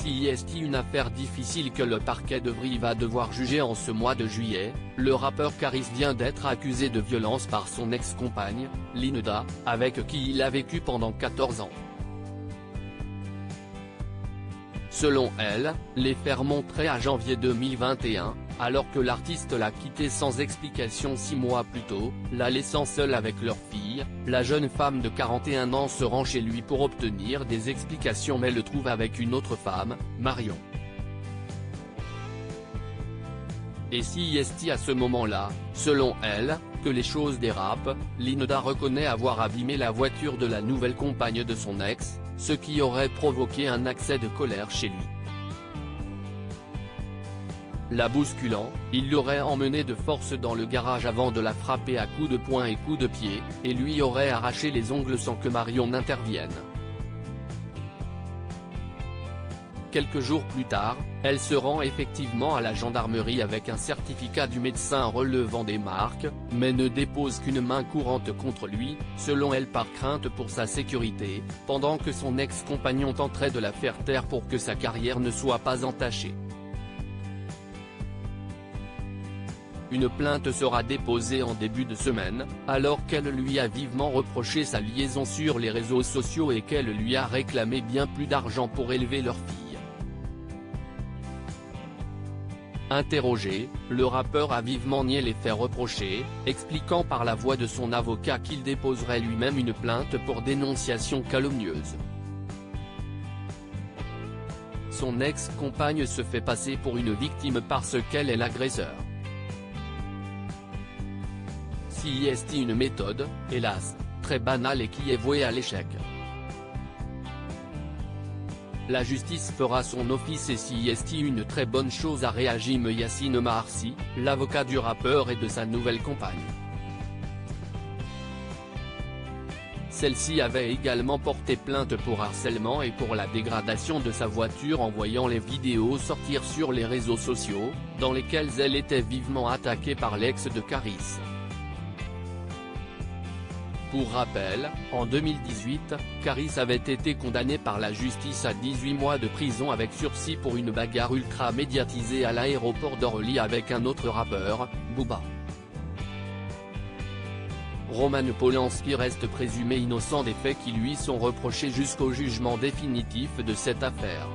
CIST. Une affaire difficile que le parquet de Vry va devoir juger en ce mois de juillet. Le rappeur Caris vient d'être accusé de violence par son ex-compagne, Linda, avec qui il a vécu pendant 14 ans. Selon elle, les faits remonteraient à janvier 2021, alors que l'artiste l'a quitté sans explication 6 mois plus tôt, la laissant seule avec leur fille. La jeune femme de 41 ans se rend chez lui pour obtenir des explications mais le trouve avec une autre femme, Marion. Et CIST à ce moment-là, selon elle, que les choses dérapent. Linda reconnaît avoir abîmé la voiture de la nouvelle compagne de son ex, ce qui aurait provoqué un accès de colère chez lui. La bousculant, il l'aurait emmenée de force dans le garage avant de la frapper à coups de poing et coups de pied, et lui aurait arraché les ongles sans que Marion n'intervienne. Quelques jours plus tard, elle se rend effectivement à la gendarmerie avec un certificat du médecin relevant des marques, mais ne dépose qu'une main courante contre lui, selon elle par crainte pour sa sécurité, pendant que son ex-compagnon tenterait de la faire taire pour que sa carrière ne soit pas entachée. Une plainte sera déposée en début de semaine, alors qu'elle lui a vivement reproché sa liaison sur les réseaux sociaux et qu'elle lui a réclamé bien plus d'argent pour élever leur fille. Interrogé, le rappeur a vivement nié les faits reprochés, expliquant par la voix de son avocat qu'il déposerait lui-même une plainte pour dénonciation calomnieuse. Son ex-compagne se fait passer pour une victime parce qu'elle est l'agresseur. CIST. Une méthode, hélas, très banale et qui est vouée à l'échec. La justice fera son office et CIST. Une très bonne chose, a réagi Yassine Maharsi, l'avocat du rappeur et de sa nouvelle compagne. Celle-ci avait également porté plainte pour harcèlement et pour la dégradation de sa voiture en voyant les vidéos sortir sur les réseaux sociaux, dans lesquelles elle était vivement attaquée par l'ex de Caris. Pour rappel, en 2018, Caris avait été condamné par la justice à 18 mois de prison avec sursis pour une bagarre ultra médiatisée à l'aéroport d'Orly avec un autre rappeur, Booba. Roman Polanski reste présumé innocent des faits qui lui sont reprochés jusqu'au jugement définitif de cette affaire.